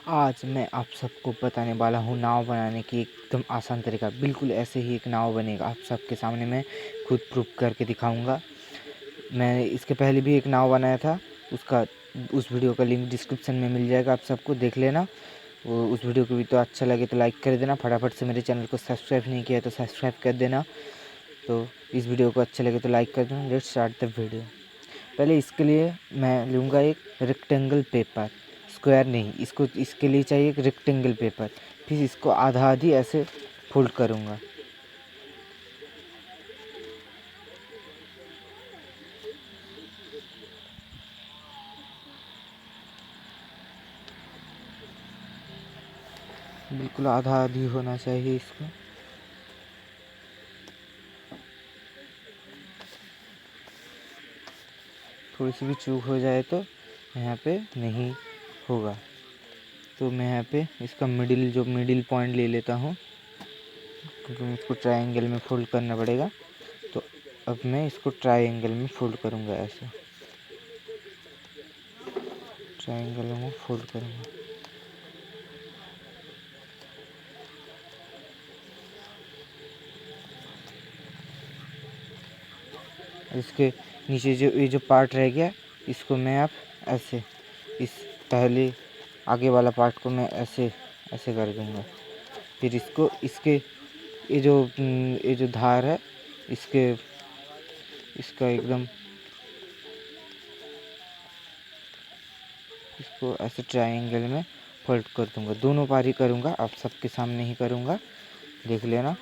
आज मैं आप सबको बताने वाला हूँ नाव बनाने की एकदम आसान तरीका। बिल्कुल ऐसे ही एक नाव बनेगा, आप सबके सामने मैं खुद प्रूफ करके दिखाऊंगा। मैंने इसके पहले भी एक नाव बनाया था, उस वीडियो का लिंक डिस्क्रिप्शन में मिल जाएगा, आप सबको देख लेना। वो उस वीडियो को भी तो अच्छा लगे तो लाइक कर देना, फटाफट से मेरे चैनल को सब्सक्राइब नहीं किया तो सब्सक्राइब कर देना। तो इस वीडियो को अच्छा लगे तो लाइक कर देना। Let's start the video. पहले इसके लिए मैं लूँगा एक रेक्टेंगल पेपर, स्क्वायर नहीं, इसके लिए चाहिए एक रेक्टेंगल पेपर। फिर इसको आधा आधी ऐसे फोल्ड करूँगा। बिल्कुल आधा आधी होना चाहिए इसको। थोड़ी सी भी चूक हो जाए तो यहाँ पे नहीं होगा। तो मैं यहाँ पे इसका मिडिल पॉइंट ले लेता हूँ, क्योंकि मुझको ट्रायंगल में फोल्ड करना पड़ेगा। तो अब मैं इसको ट्रायंगल में फोल्ड करूँगा, ऐसे ट्रायंगल में फोल्ड करूँगा। इसके नीचे ये जो पार्ट रह गया, इसको मैं अब ऐसे इस पहले आगे वाला पार्ट को मैं ऐसे ऐसे कर दूँगा। फिर इसके ये जो धार है इसका एकदम इसको ऐसे ट्रायंगल में फोल्ड कर दूँगा। दोनों बार ही करूँगा, आप सबके सामने ही करूँगा, देख लेना।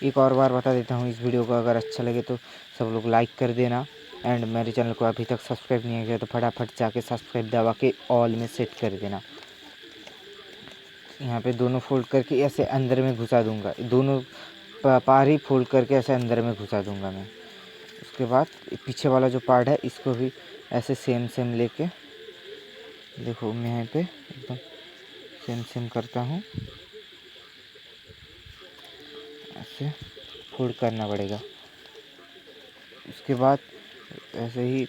एक और बार बता देता हूँ, इस वीडियो को अगर अच्छा लगे तो सब लोग लाइक कर देना। एंड मेरे चैनल को अभी तक सब्सक्राइब नहीं किया तो फटाफट जाके सब्सक्राइब दबा के ऑल में सेट कर देना। यहाँ पे दोनों फोल्ड करके ऐसे अंदर में घुसा दूँगा, दोनों पार ही फोल्ड करके ऐसे अंदर में घुसा दूँगा मैं। उसके बाद पीछे वाला जो पार्ट है इसको भी ऐसे सेम लेके, देखो मैं यहाँ पे एकदम सेम करता हूँ, ऐसे फोल्ड करना पड़ेगा। उसके बाद ऐसे ही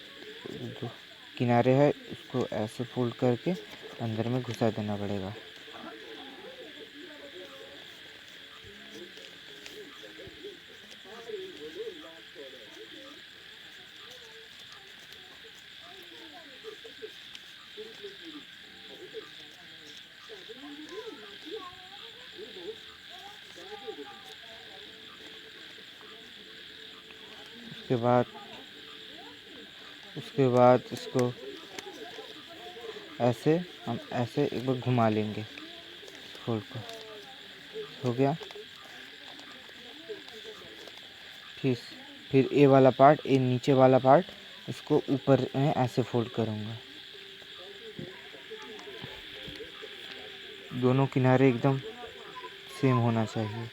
जो किनारे है उसको ऐसे फोल्ड करके अंदर में घुसा देना पड़ेगा। उसके बाद इसको ऐसे हम ऐसे एक बार घुमा लेंगे, फोल्ड को हो गया। फिर ये वाला पार्ट, ये नीचे वाला पार्ट, इसको ऊपर में ऐसे फोल्ड करूँगा। दोनों किनारे एकदम सेम होना चाहिए,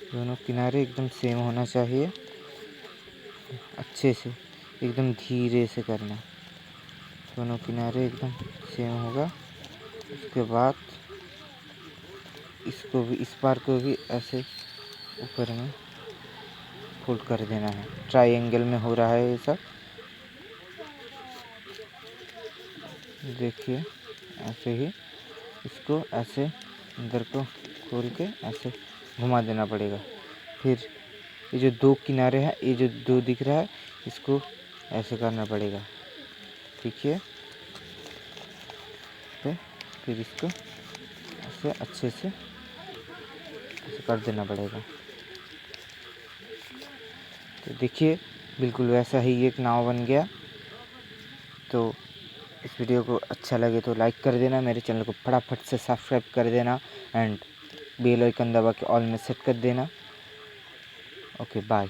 दोनों किनारे एकदम सेम होना चाहिए। अच्छे से एकदम धीरे से करना, दोनों किनारे एकदम सेम होगा। उसके बाद इसको भी, इस पार को भी ऐसे ऊपर में फोल्ड कर देना है। ट्रायंगल में हो रहा है ये सब, देखिए ऐसे ही इसको ऐसे अंदर को खोल के ऐसे घुमा देना पड़ेगा। फिर ये जो दो किनारे हैं, ये जो दो दिख रहा है, इसको ऐसे करना पड़ेगा, ठीक है। फिर इसको ऐसे अच्छे से ऐसे कर देना पड़ेगा। तो देखिए बिल्कुल वैसा ही एक नाव बन गया। तो इस वीडियो को अच्छा लगे तो लाइक कर देना, मेरे चैनल को फटाफट से सब्सक्राइब कर देना एंड बेल आइकन दबा के ऑल में सेट कर देना। Okay bye.